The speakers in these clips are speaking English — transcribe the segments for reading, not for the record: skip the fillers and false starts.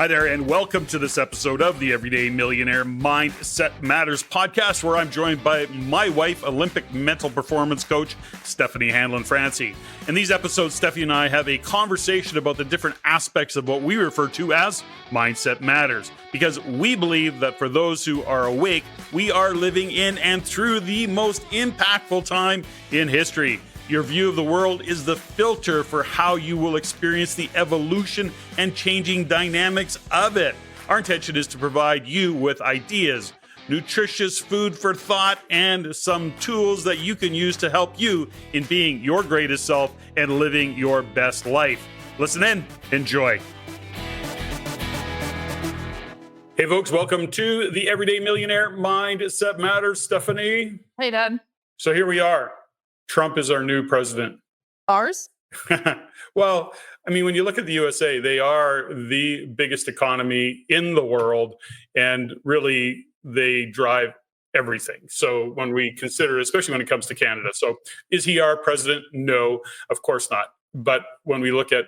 Hi there, and welcome to this episode of the Everyday Millionaire Mindset Matters podcast, where I'm joined by my wife, Olympic mental performance coach, Steffany Hanlon-Francie. In these episodes, Steffi and I have a conversation about the different aspects of what we refer to as Mindset Matters, because we believe that for those who are awake, we are living in and through the most impactful time in history. Your view of the world is the filter for how you will experience the evolution and changing dynamics of it. Our intention is to provide you with ideas, nutritious food for thought, and some tools that you can use to help you in being your greatest self and living your best life. Listen in, enjoy. Hey folks, welcome to the Everyday Millionaire Mindset Matters. Steffany. Hey, Dad. So here we are. Trump is our new president. Ours? Well, I mean, when you look at the USA, they are the biggest economy in the world, and really they drive everything. So when we consider, especially when it comes to Canada, so is he our president? No, of course not. But when we look at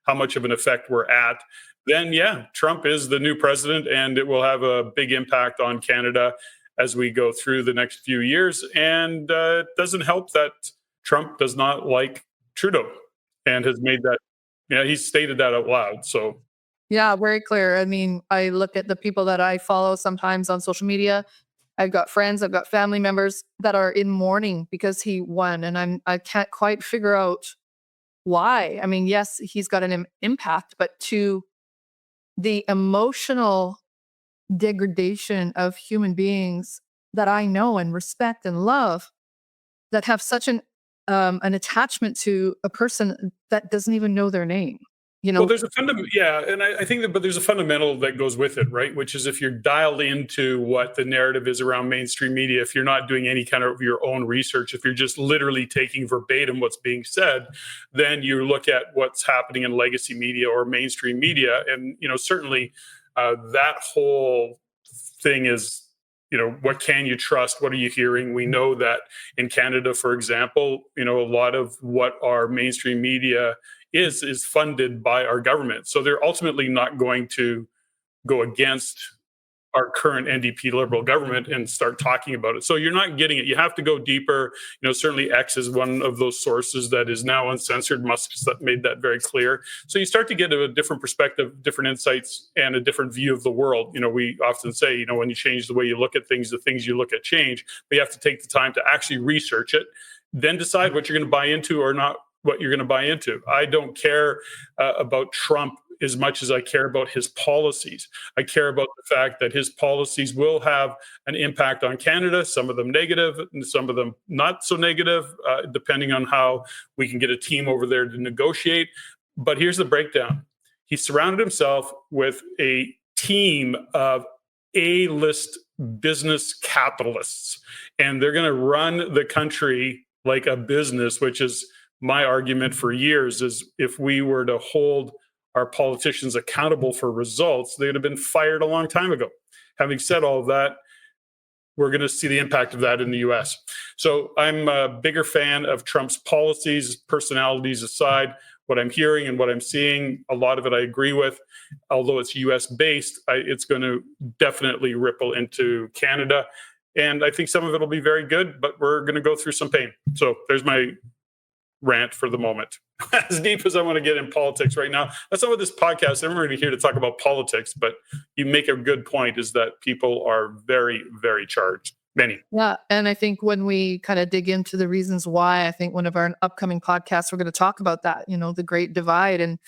how much of an effect we're at, then yeah, Trump is the new president, and it will have a big impact on Canada as we go through the next few years. And it doesn't help that Trump does not like Trudeau and has made that, he's stated that out loud. So, yeah, very clear. I mean, I look at the people that I follow sometimes on social media. I've got friends, I've got family members that are in mourning because he won. And I can't quite figure out why. I mean, yes, he's got an impact, but to the emotional degradation of human beings that I know and respect and love, that have such an attachment to a person that doesn't even know their name. Well, there's a fundamental, and I think that, but there's a fundamental that goes with it, right? Which is if you're dialed into what the narrative is around mainstream media, if you're not doing any kind of your own research, if you're just literally taking verbatim what's being said, then you look at what's happening in legacy media or mainstream media, and certainly that whole thing is, what can you trust? What are you hearing? We know that in Canada, for example, a lot of what our mainstream media is funded by our government. So they're ultimately not going to go against our current NDP Liberal government and start talking about it. So you're not getting it. You have to go deeper. Certainly X is one of those sources that is now uncensored. Musk made that very clear. So you start to get a different perspective, different insights, and a different view of the world. We often say, when you change the way you look at things, the things you look at change. But you have to take the time to actually research it, then decide what you're going to buy into or not what you're going to buy into. I don't care about Trump as much as I care about his policies. I care about the fact that his policies will have an impact on Canada, some of them negative and some of them not so negative, depending on how we can get a team over there to negotiate. But here's the breakdown. He surrounded himself with a team of A-list business capitalists, and they're going to run the country like a business, which is my argument for years, is if we were to hold our politicians accountable for results, they'd have been fired a long time ago. Having said all of that, we're going to see the impact of that in the US. So I'm a bigger fan of Trump's policies, personalities aside. What I'm hearing and what I'm seeing, a lot of it I agree with. Although it's US based, it's going to definitely ripple into Canada. And I think some of it will be very good, but we're going to go through some pain. So there's my rant for the moment. As deep as I want to get in politics right now, that's not what this podcast. I'm really here to talk about politics, but you make a good point, is that people are very, very charged. Many. Yeah. And I think when we kind of dig into the reasons why, I think one of our upcoming podcasts, we're going to talk about that, the great divide and,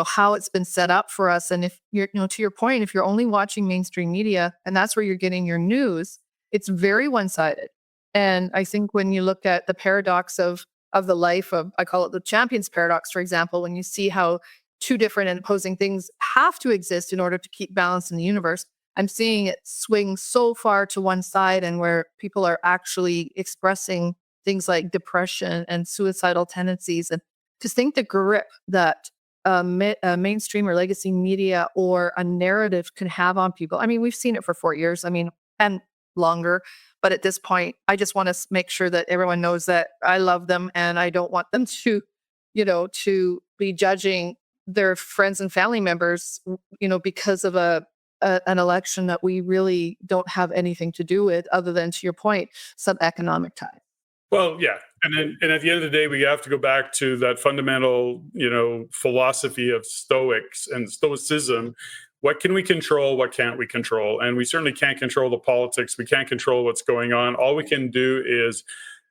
how it's been set up for us. And if you're, to your point, if you're only watching mainstream media and that's where you're getting your news, it's very one-sided. And I think when you look at the paradox of the life of, I call it the champion's paradox, for example, when you see how two different and opposing things have to exist in order to keep balance in the universe, I'm seeing it swing so far to one side, and where people are actually expressing things like depression and suicidal tendencies. And to think the grip that mainstream or legacy media or a narrative can have on people. I mean, we've seen it for 4 years. I mean, and longer. But at this point, I just want to make sure that everyone knows that I love them and I don't want them to, to be judging their friends and family members, because of an election that we really don't have anything to do with, other than, to your point, some economic tie. Well, yeah, and at the end of the day, we have to go back to that fundamental, philosophy of Stoics and Stoicism. What can we control? What can't we control? And we certainly can't control the politics. We can't control what's going on. All we can do is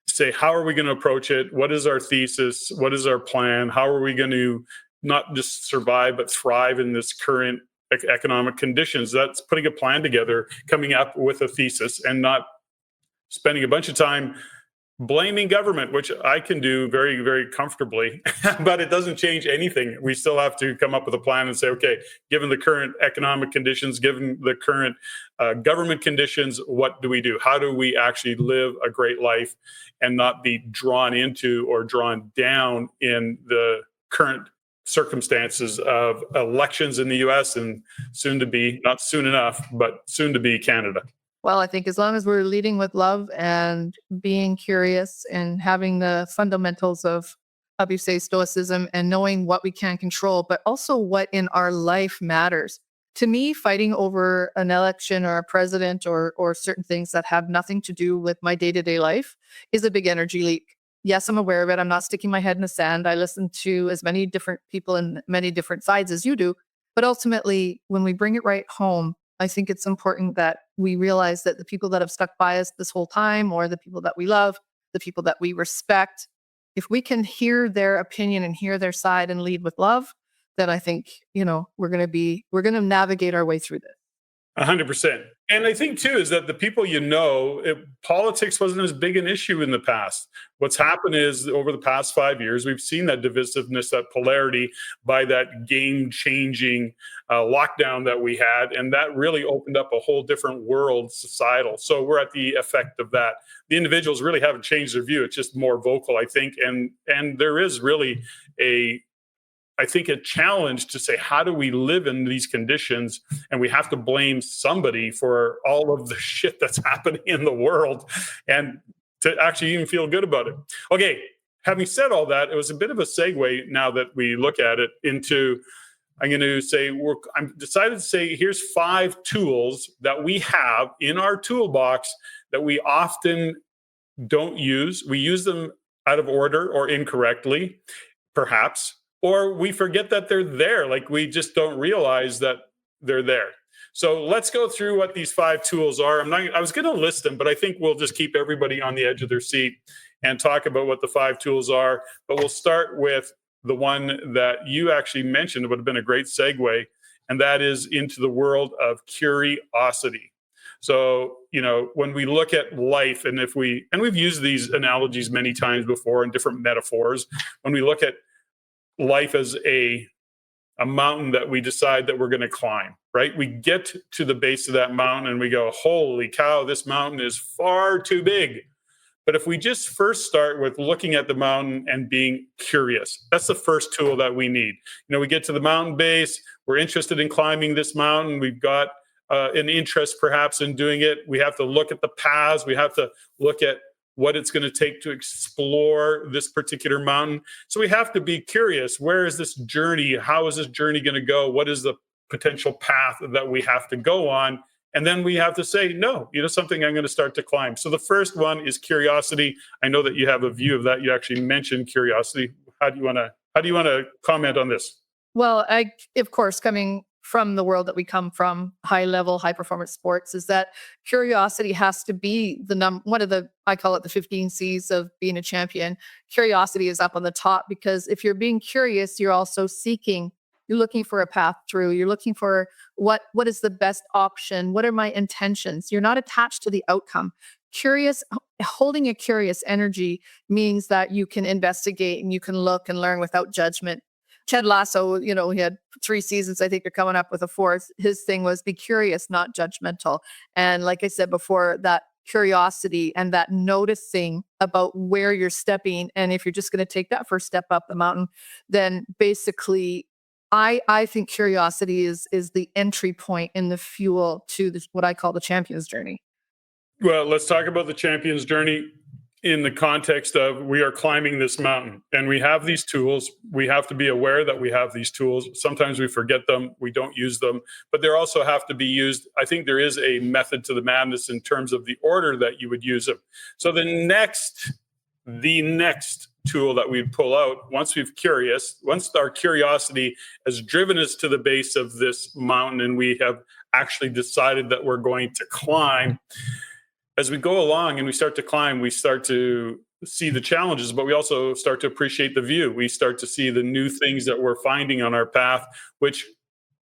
say, how are we going to approach it? What is our thesis? What is our plan? How are we going to not just survive but thrive in this current economic conditions? That's putting a plan together, coming up with a thesis, and not spending a bunch of time blaming government, which I can do very, very comfortably, but it doesn't change anything. We still have to come up with a plan and say, okay, given the current economic conditions, given the current government conditions, what do we do? How do we actually live a great life and not be drawn into or drawn down in the current circumstances of elections in the US and soon to be, not soon enough, but soon to be Canada? Well, I think as long as we're leading with love and being curious and having the fundamentals of, how you say, stoicism, and knowing what we can control, but also what in our life matters. To me, fighting over an election or a president, or certain things that have nothing to do with my day-to-day life, is a big energy leak. Yes, I'm aware of it. I'm not sticking my head in the sand. I listen to as many different people and many different sides as you do. But ultimately, when we bring it right home, I think it's important that we realize that the people that have stuck by us this whole time, or the people that we love, the people that we respect, if we can hear their opinion and hear their side and lead with love, then I think, we're going to navigate our way through this. 100%. And I think too is that the people, politics wasn't as big an issue in the past. What's happened is over the past 5 years, we've seen that divisiveness, that polarity, by that game-changing lockdown that we had, and that really opened up a whole different world, societal. So we're at the effect of that. The individuals really haven't changed their view; it's just more vocal, I think, and there is really a challenge to say, how do we live in these conditions? And we have to blame somebody for all of the shit that's happening in the world, and to actually even feel good about it. Okay, having said all that, it was a bit of a segue, now that we look at it, into, I'm going to say, I'm decided to say, here's 5 tools that we have in our toolbox that we often don't use. We use them out of order or incorrectly, perhaps, or we forget that they're there. Like, we just don't realize that they're there. So let's go through what these 5 tools are. I was going to list them, but I think we'll just keep everybody on the edge of their seat and talk about what the 5 tools are. But we'll start with the one that you actually mentioned. It would have been a great segue, and that is into the world of curiosity. So, when we look at life, and we've used these analogies many times before in different metaphors, when we look at life as a mountain that we decide that we're going to climb, right? We get to the base of that mountain and we go, holy cow, this mountain is far too big. But if we just first start with looking at the mountain and being curious, that's the first tool that we need. We get to the mountain base, we're interested in climbing this mountain, we've got an interest perhaps in doing it. We have to look at the paths, we have to look at what it's going to take to explore this particular mountain. So we have to be curious. Where is this journey? How is this journey going to go? What is the potential path that we have to go on? And then we have to say, no, something, I'm going to start to climb. So the first one is curiosity. I know that you have a view of that. You actually mentioned curiosity. How do you want to comment on this? Well, of course, coming from the world that we come from, high level, high performance sports, is that curiosity has to be one of the, I call it the 15 C's of being a champion. Curiosity is up on the top, because if you're being curious, you're also seeking, you're looking for a path through, you're looking for what is the best option? What are my intentions? You're not attached to the outcome. Holding a curious energy means that you can investigate and you can look and learn without judgment. Ted Lasso, he had 3 seasons. I think you're coming up with a 4th. His thing was be curious, not judgmental. And like I said before, that curiosity and that noticing about where you're stepping. And if you're just going to take that first step up the mountain, then basically I think curiosity is the entry point and the fuel to this, what I call the champion's journey. Well, let's talk about the champion's journey. in the context of we are climbing this mountain and we have these tools. We have to be aware that we have these tools. Sometimes we forget them, we don't use them, but they also have to be used. I think there is a method to the madness in terms of the order that you would use them. So the next tool that we'd pull out once once our curiosity has driven us to the base of this mountain and we have actually decided that we're going to climb, as we go along and we start to climb, we start to see the challenges, but we also start to appreciate the view. We start to see the new things that we're finding on our path, which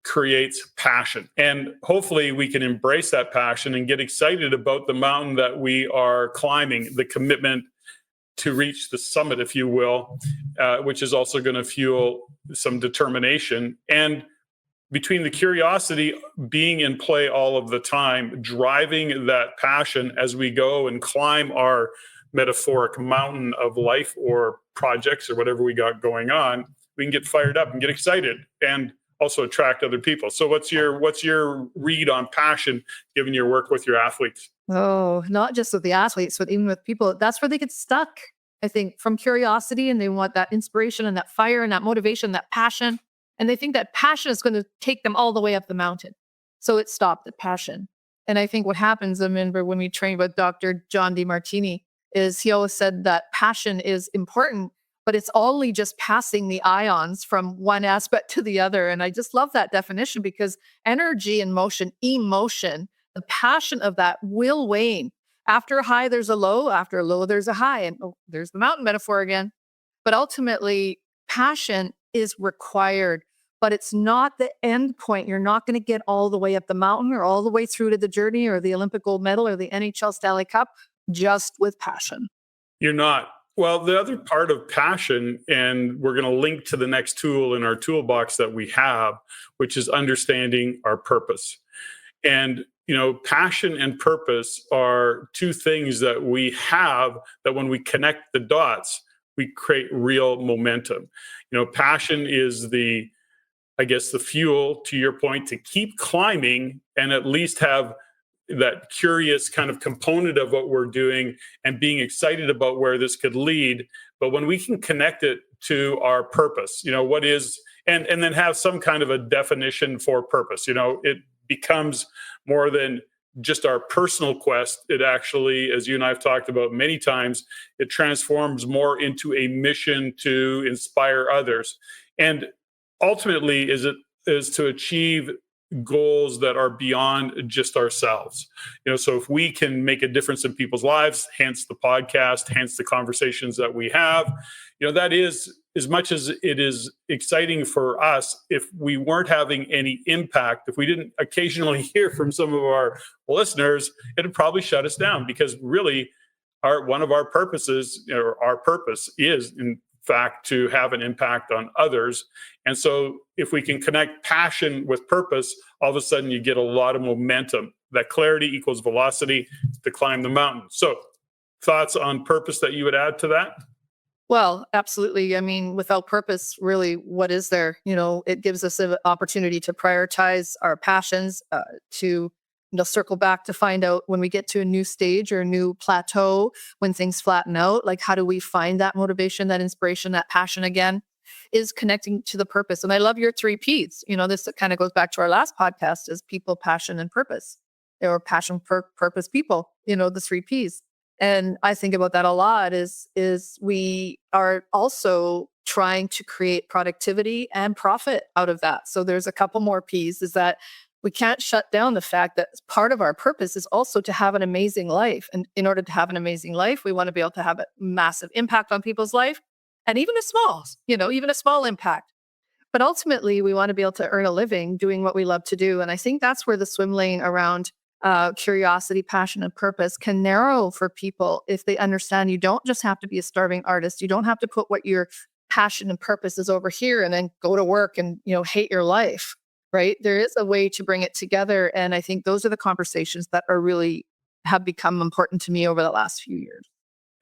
creates passion. And hopefully we can embrace that passion and get excited about the mountain that we are climbing, the commitment to reach the summit, if you will, which is also going to fuel some determination. And between the curiosity being in play all of the time, driving that passion as we go and climb our metaphoric mountain of life or projects or whatever we got going on, we can get fired up and get excited and also attract other people. So what's your read on passion given your work with your athletes? Oh, not just with the athletes, but even with people. That's where they get stuck, I think, from curiosity, and they want that inspiration and that fire and that motivation, that passion. And they think that passion is going to take them all the way up the mountain. So it stopped at passion. And I think what happens, I remember when we trained with Dr. John DeMartini, is he always said that passion is important, but it's only just passing the ions from one aspect to the other. And I just love that definition because energy and motion, emotion, the passion of that will wane. After a high, there's a low. After a low, there's a high. And there's the mountain metaphor again. But ultimately, passion is required, but it's not the end point. You're not going to get all the way up the mountain or all the way through to the journey or the Olympic gold medal or the NHL Stanley Cup just with passion. You're not. Well, the other part of passion, and we're going to link to the next tool in our toolbox that we have, which is understanding our purpose. And, passion and purpose are two things that we have that when we connect the dots, we create real momentum. Passion is the fuel, to your point, to keep climbing and at least have that curious kind of component of what we're doing and being excited about where this could lead. But when we can connect it to our purpose, what is, and then have some kind of a definition for purpose, it becomes more than just our personal quest. It actually, as you and I have talked about many times, it transforms more into a mission to inspire others. And ultimately is to achieve goals that are beyond just ourselves. So if we can make a difference in people's lives, hence the podcast, hence the conversations that we have, that is, as much as it is exciting for us, if we weren't having any impact, if we didn't occasionally hear from some of our listeners, it'd probably shut us down, because really one of our purposes, or our purpose is, in fact, to have an impact on others. And so if we can connect passion with purpose, all of a sudden you get a lot of momentum. That clarity equals velocity to climb the mountain. So thoughts on purpose that you would add to that? Well, absolutely. I mean, without purpose, really, what is there? It gives us an opportunity to prioritize our passions, to circle back to find out when we get to a new stage or a new plateau, when things flatten out, like how do we find that motivation, that inspiration, that passion again, is connecting to the purpose. And I love your 3 Ps. This kind of goes back to our last podcast, is people, passion, and purpose, or passion, purpose, people, the 3 Ps. And I think about that a lot is we are also trying to create productivity and profit out of that. So there's a couple more Ps, is that we can't shut down the fact that part of our purpose is also to have an amazing life. And in order to have an amazing life, we want to be able to have a massive impact on people's life, and even a small impact. But ultimately, we want to be able to earn a living doing what we love to do. And I think that's where the swim lane around curiosity, passion, and purpose can narrow for people if they understand you don't just have to be a starving artist. You don't have to put what your passion and purpose is over here and then go to work and, hate your life, right? There is a way to bring it together. And I think those are the conversations that are really have become important to me over the last few years.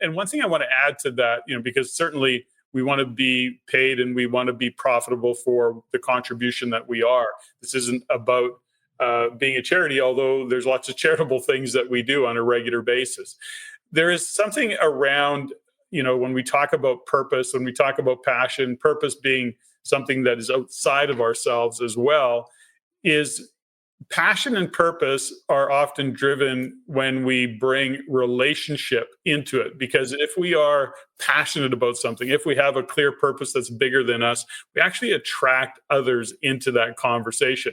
And one thing I want to add to that, because certainly we want to be paid and we want to be profitable for the contribution that we are. This isn't about being a charity, although there's lots of charitable things that we do on a regular basis. there is something around, when we talk about purpose, when we talk about passion, purpose being something that is outside of ourselves as well, is passion and purpose are often driven when we bring relationship into it. Because if we are passionate about something, if we have a clear purpose that's bigger than us, we actually attract others into that conversation.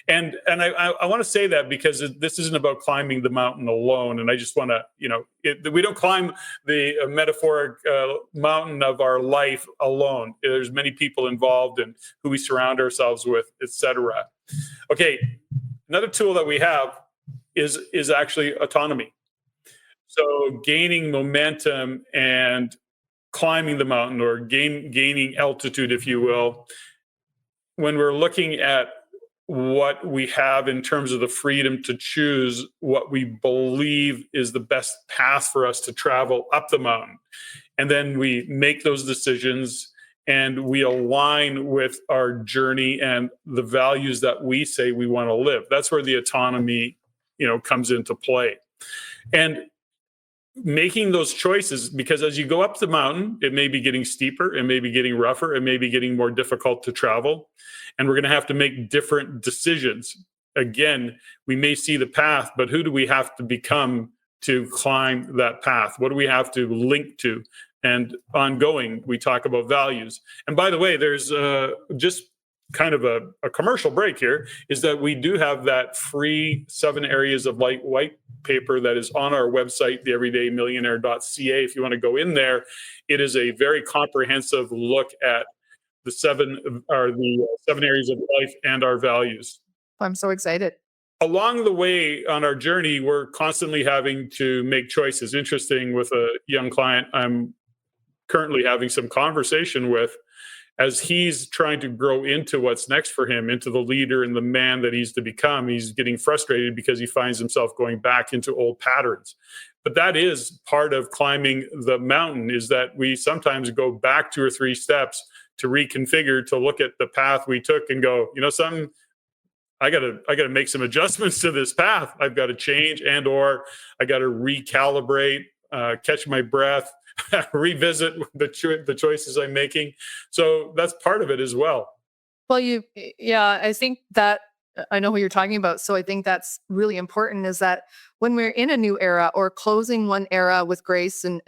And I want to say that because this isn't about climbing the mountain alone. And I just want to, we don't climb the metaphoric mountain of our life alone. There's many people involved in who we surround ourselves with, etc. Okay, another tool that we have is actually autonomy. So gaining momentum and climbing the mountain, or gaining altitude, if you will, when we're looking at what we have in terms of the freedom to choose what we believe is the best path for us to travel up the mountain. And then we make those decisions and we align with our journey and the values that we say we want to live. That's where the autonomy, comes into play. And making those choices, because as you go up the mountain, it may be getting steeper, it may be getting rougher, it may be getting more difficult to travel. And we're going to have to make different decisions. Again, we may see the path, but who do we have to become to climb that path? What do we have to link to? And ongoing, we talk about values. And by the way, there's just kind of a commercial break here, is that we do have that free 7 areas of light white paper that is on our website, theeverydaymillionaire.ca. If you want to go in there, it is a very comprehensive look at the 7 areas of life and our values. I'm so excited. Along the way on our journey, we're constantly having to make choices. Interesting, with a young client I'm currently having some conversation with, as he's trying to grow into what's next for him, into the leader and the man that he's to become. He's getting frustrated because he finds himself going back into old patterns. But that is part of climbing the mountain, is that we sometimes go back 2 or 3 steps to reconfigure, to look at the path we took and go, something, I gotta make some adjustments to this path. I've got to change, and or I got to recalibrate, catch my breath, revisit the choices I'm making. So that's part of it as well. Well, I think that I know who you're talking about. So I think that's really important, is that when we're in a new era or closing one era with grace and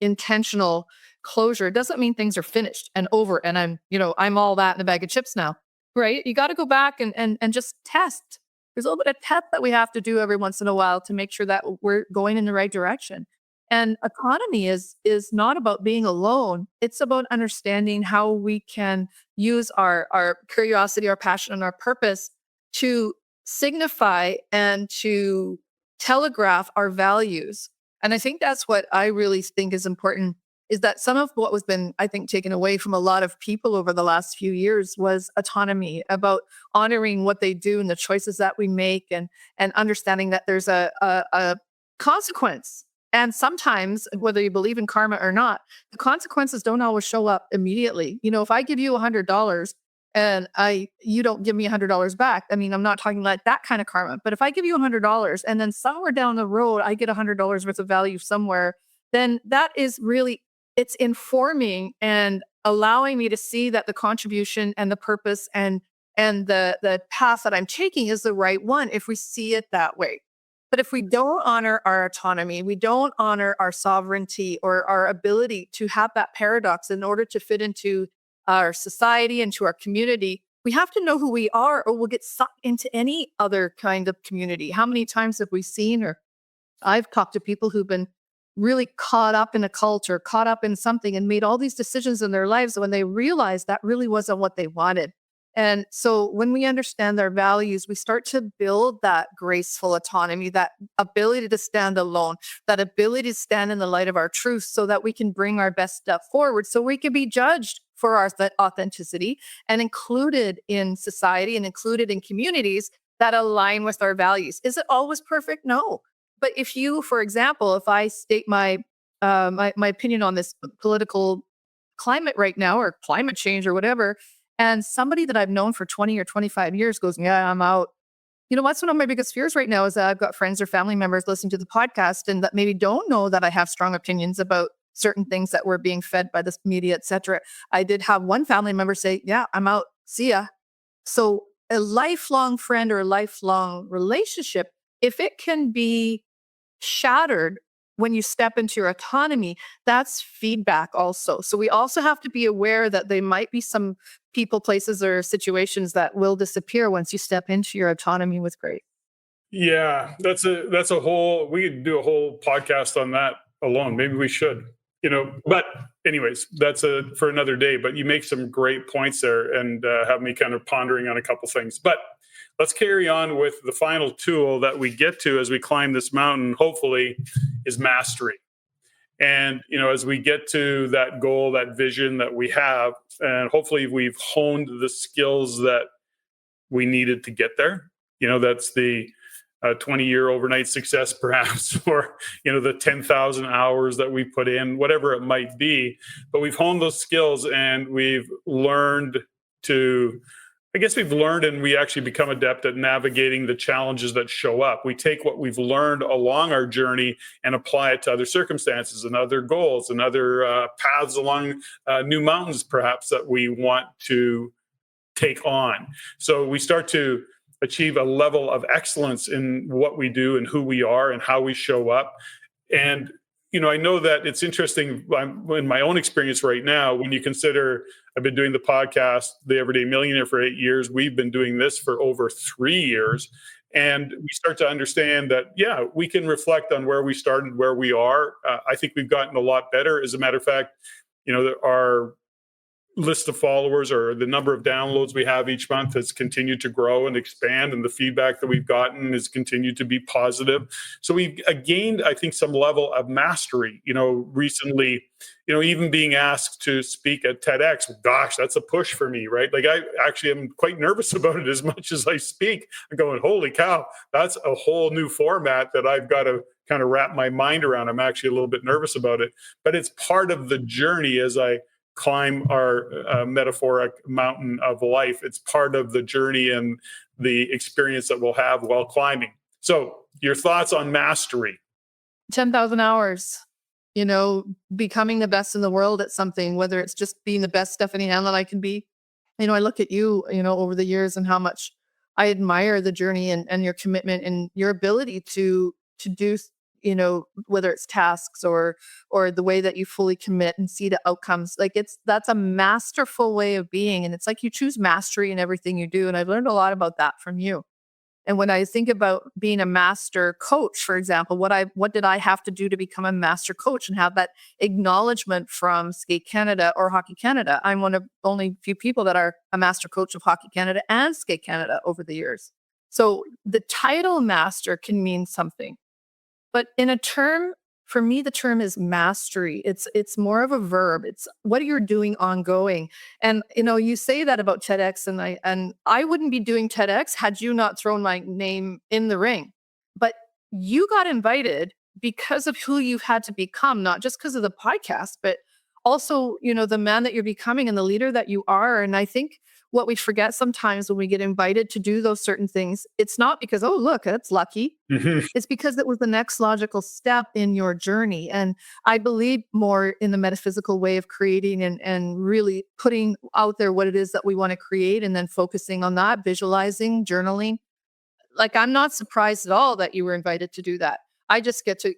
intentional closure, it doesn't mean things are finished and over and I'm all that in a bag of chips now, right? You got to go back and just test. There's a little bit of test that we have to do every once in a while to make sure that we're going in the right direction. And autonomy is not about being alone. It's about understanding how we can use our curiosity, our passion, and our purpose to signify and to telegraph our values. And I think that's what I really think is important, is that some of what was been, I think, taken away from a lot of people over the last few years was autonomy, about honoring what they do and the choices that we make, and understanding that there's a consequence. And sometimes, whether you believe in karma or not, the consequences don't always show up immediately. If I give you $100 and you don't give me $100 back, I mean, I'm not talking like that kind of karma. But if I give you $100 and then somewhere down the road I get $100 worth of value somewhere, then that is really, it's informing and allowing me to see that the contribution and the purpose and the path that I'm taking is the right one, if we see it that way. But if we don't honor our autonomy, we don't honor our sovereignty or our ability to have that paradox in order to fit into our society and to our community, we have to know who we are, or we'll get sucked into any other kind of community. How many times have we seen, or I've talked to people who've been really caught up in a cult or caught up in something and made all these decisions in their lives when they realized that really wasn't what they wanted. And so when we understand our values, we start to build that graceful autonomy, that ability to stand alone, that ability to stand in the light of our truth, so that we can bring our best stuff forward, so we can be judged for our authenticity and included in society and included in communities that align with our values. Is it always perfect? No. But if you, for example, if I state my opinion on this political climate right now, or climate change or whatever, and somebody that I've known for 20 or 25 years goes, yeah, I'm out, what's one of my biggest fears right now is that I've got friends or family members listening to the podcast and that maybe don't know that I have strong opinions about certain things that we're being fed by this media, et cetera. I did have one family member say, yeah, I'm out. See ya. So a lifelong friend or a lifelong relationship, if it can be shattered when you step into your autonomy, that's feedback also. So we also have to be aware that there might be some people, places, or situations that will disappear once you step into your autonomy with grace. Yeah, that's a whole we could do a whole podcast on that alone. Maybe we should. But anyways, that's a for another day, but you make some great points there and have me kind of pondering on a couple things. But let's carry on with the final tool that we get to as we climb this mountain, hopefully, is mastery. And as we get to that goal, that vision that we have, and hopefully we've honed the skills that we needed to get there. That's the 20-year overnight success, perhaps, or the 10,000 hours that we put in, whatever it might be. But we've honed those skills, and we've learned to. I guess we've learned, and we actually become adept at navigating the challenges that show up. We take what we've learned along our journey and apply it to other circumstances and other goals and other paths along new mountains, perhaps, that we want to take on. So we start to achieve a level of excellence in what we do and who we are and how we show up. And I know that it's interesting in my own experience right now, when you consider I've been doing the podcast, The Everyday Millionaire, for 8 years. We've been doing this for over 3 years. And we start to understand that, yeah, we can reflect on where we started, where we are. I think we've gotten a lot better. As a matter of fact, our list of followers or the number of downloads we have each month has continued to grow and expand, and the feedback that we've gotten has continued to be positive. So we've gained, I think, some level of mastery. Recently, even being asked to speak at TEDx, gosh, that's a push for me, right? Like, I actually am quite nervous about it as much as I speak. I'm going, holy cow, that's a whole new format that I've got to kind of wrap my mind around. I'm actually a little bit nervous about it, but it's part of the journey as I climb our metaphoric mountain of life. It's part of the journey and the experience that we'll have while climbing. So, your thoughts on mastery? 10,000 hours, becoming the best in the world at something, whether it's just being the best Steffany Ann that I can be. I look at you, over the years and how much I admire the journey and your commitment and your ability to do, whether it's tasks or the way that you fully commit and see the outcomes. Like, that's a masterful way of being. And it's like you choose mastery in everything you do. And I've learned a lot about that from you. And when I think about being a master coach, for example, what did I have to do to become a master coach and have that acknowledgement from Skate Canada or Hockey Canada? I'm one of only few people that are a master coach of Hockey Canada and Skate Canada over the years. So the title master can mean something. But in a term, for me, the term is mastery. It's more of a verb. It's what you're doing ongoing. And you say that about TEDx, and I wouldn't be doing TEDx had you not thrown my name in the ring. But you got invited because of who you've had to become, not just because of the podcast, but also, the man that you're becoming and the leader that you are. And I think what we forget sometimes when we get invited to do those certain things, it's not because, oh, look, that's lucky. Mhm. It's because it was the next logical step in your journey. And I believe more in the metaphysical way of creating and really putting out there what it is that we want to create and then focusing on that, visualizing, journaling. Like, I'm not surprised at all that you were invited to do that. I just get to,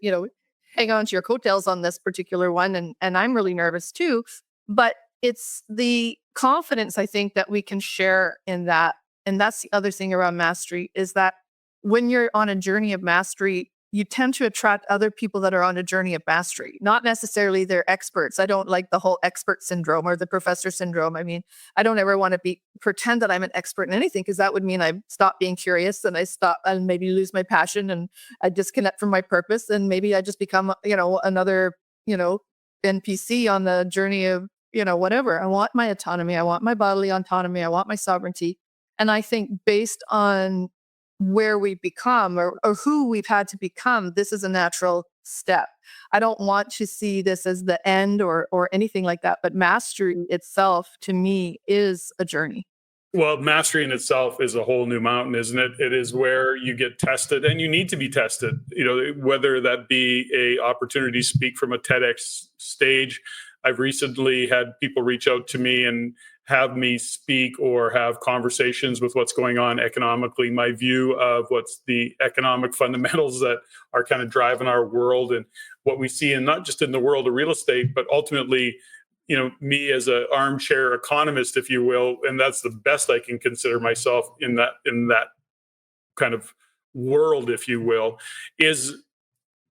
hang on to your coattails on this particular one. And I'm really nervous too. But it's the confidence, I think, that we can share in that. And that's the other thing around mastery is that when you're on a journey of mastery, you tend to attract other people that are on a journey of mastery, not necessarily they're experts. I don't like the whole expert syndrome or the professor syndrome. I mean, I don't ever want to pretend that I'm an expert in anything, because that would mean I stop being curious and I stop and maybe lose my passion and I disconnect from my purpose. And maybe I just become, another, NPC on the journey of, whatever. I want my autonomy. I want my bodily autonomy. I want my sovereignty. And I think based on where we've become or who we've had to become, this is a natural step. I don't want to see this as the end or anything like that, but mastery itself to me is a journey. Well, mastery in itself is a whole new mountain, isn't it? It is where you get tested, and you need to be tested. Whether that be a opportunity to speak from a TEDx stage. I've recently had people reach out to me and have me speak or have conversations with what's going on economically, my view of what's the economic fundamentals that are kind of driving our world and what we see, and not just in the world of real estate, but ultimately me as an armchair economist, if you will, and that's the best I can consider myself in that kind of world, if you will, is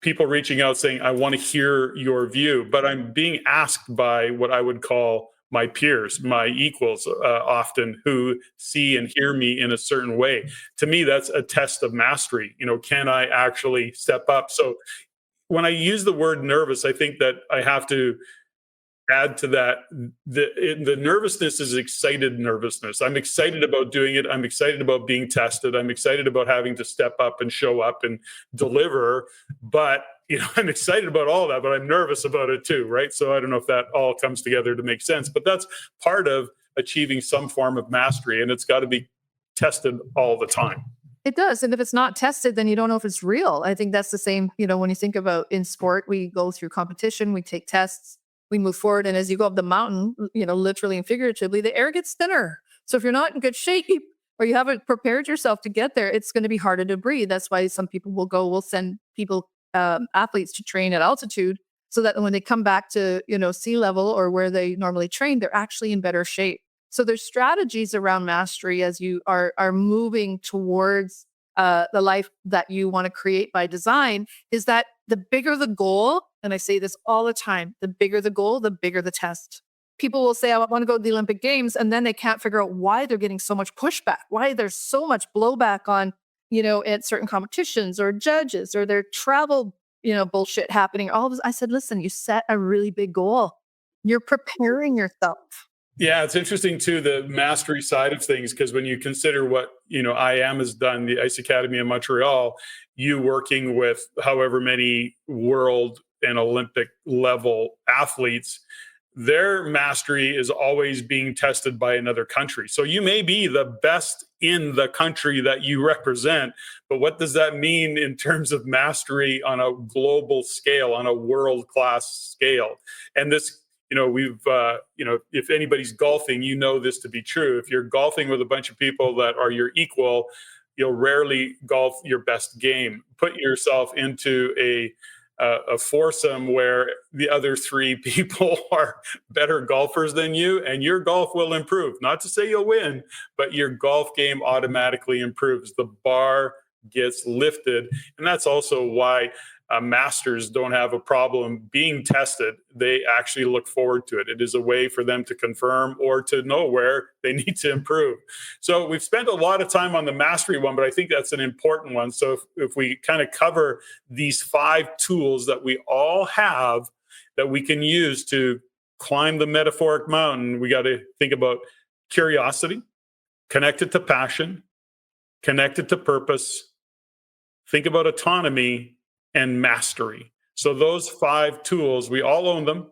people reaching out saying, I want to hear your view, but I'm being asked by what I would call my peers, my equals, often, who see and hear me in a certain way. To me, that's a test of mastery. Can I actually step up? So when I use the word nervous, I think that I have to add to that. The nervousness is excited nervousness. I'm excited about doing it. I'm excited about being tested. I'm excited about having to step up and show up and deliver. But I'm excited about all that, but I'm nervous about it too, right? So I don't know if that all comes together to make sense, but that's part of achieving some form of mastery, and it's got to be tested all the time. It does. And if it's not tested, then you don't know if it's real. I think that's the same, when you think about in sport, we go through competition, we take tests, we move forward. And as you go up the mountain, literally and figuratively, the air gets thinner. So if you're not in good shape or you haven't prepared yourself to get there, it's going to be harder to breathe. That's why some people will send people, athletes to train at altitude so that when they come back to, sea level or where they normally train, they're actually in better shape. So there's strategies around mastery as you are moving towards the life that you want to create by design, is that the bigger the goal, and I say this all the time, the bigger the goal, the bigger the test. People will say, I want to go to the Olympic Games, and then they can't figure out why they're getting so much pushback, why there's so much blowback on, at certain competitions or judges or their travel, bullshit happening. All of this. I said, listen, you set a really big goal. You're preparing yourself. Yeah, it's interesting too, the mastery side of things, because when you consider what IAM has done, the Ice Academy in Montreal, you working with however many world and Olympic level athletes, their mastery is always being tested by another country. So you may be the best in the country that you represent, but what does that mean in terms of mastery on a global scale, on a world class scale? And this, if anybody's golfing, this to be true. If you're golfing with a bunch of people that are your equal, you'll rarely golf your best game. Put yourself into a foursome where the other three people are better golfers than you, and your golf will improve. Not to say you'll win, but your golf game automatically improves. The bar gets lifted. And that's also why masters don't have a problem being tested. They actually look forward to it. It is a way for them to confirm or to know where they need to improve. So we've spent a lot of time on the mastery one, but I think that's an important one. So if we kind of cover these 5 tools that we all have that we can use to climb the metaphoric mountain, we got to think about curiosity, connect it to passion, connect it to purpose, think about autonomy, and mastery. So those 5 tools, we all own them.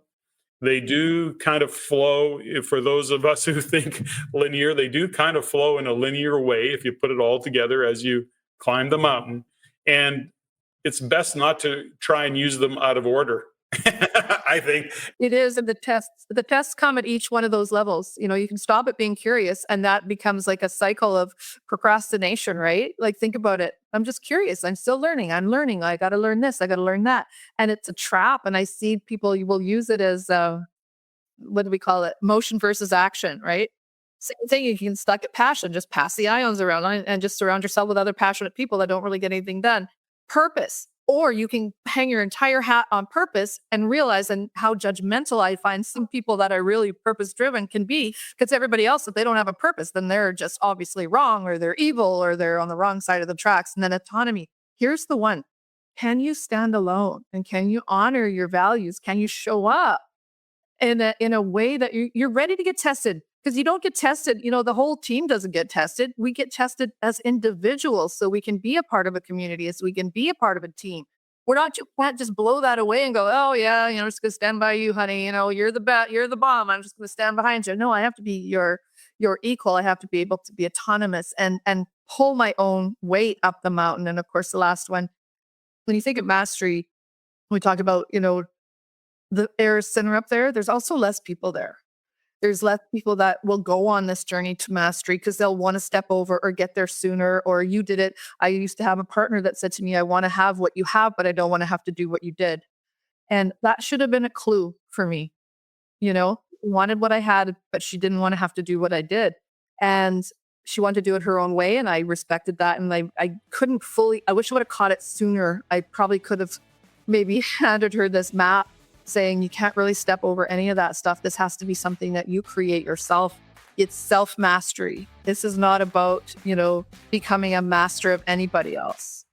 They do kind of flow. For those of us who think linear, they do kind of flow in a linear way if you put it all together as you climb the mountain. And it's best not to try and use them out of order. I think it is. And the tests come at each one of those levels. You can stop at being curious, and that becomes like a cycle of procrastination, right? Like, think about it. I'm just curious. I'm still learning. I'm learning. I got to learn this. I got to learn that. And it's a trap. And I see people, you will use it as, what do we call it? Motion versus action, right? Same thing. You can stuck at passion, just pass the ions around and just surround yourself with other passionate people that don't really get anything done. Purpose. Or you can hang your entire hat on purpose and realize and how judgmental I find some people that are really purpose driven can be, because everybody else, if they don't have a purpose, then they're just obviously wrong, or they're evil, or they're on the wrong side of the tracks. And then autonomy. Here's the one. Can you stand alone? And can you honor your values? Can you show up in a way that you're ready to get tested? Because you don't get tested, the whole team doesn't get tested. We get tested as individuals so we can be a part of a community, so we can be a part of a team. You can't just blow that away and go, oh yeah, I'm just gonna stand by you, honey. You're the bomb. I'm just gonna stand behind you. No, I have to be your your equal. I have to be able to be autonomous and pull my own weight up the mountain. And of course, the last one, when you think of mastery, we talk about, the air center up there. There's also less people there. There's less people that will go on this journey to mastery because they'll want to step over or get there sooner, or you did it. I used to have a partner that said to me, I want to have what you have, but I don't want to have to do what you did. And that should have been a clue for me, wanted what I had, but she didn't want to have to do what I did. And she wanted to do it her own way. And I respected that. And I couldn't I wish I would have caught it sooner. I probably could have maybe handed her this map saying, you can't really step over any of that stuff. This has to be something that you create yourself. It's self-mastery. This is not about, becoming a master of anybody else.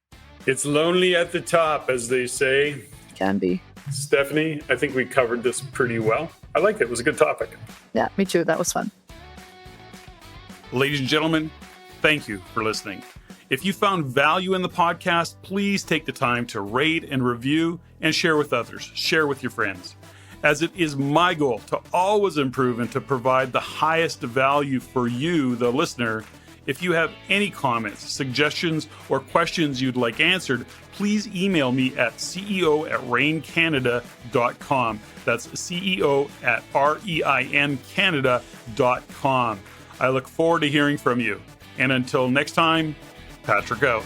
It's lonely at the top, as they say. Can be. Steffany, I think we covered this pretty well. I liked it. It was a good topic. Yeah, me too. That was fun. Ladies and gentlemen, thank you for listening. If you found value in the podcast, please take the time to rate and review and share with others. Share with your friends. As it is my goal to always improve and to provide the highest value for you, the listener. If you have any comments, suggestions, or questions you'd like answered, please email me at ceo@reincanada.com. That's ceo@reincanada.com. I look forward to hearing from you. And until next time, Patrick out.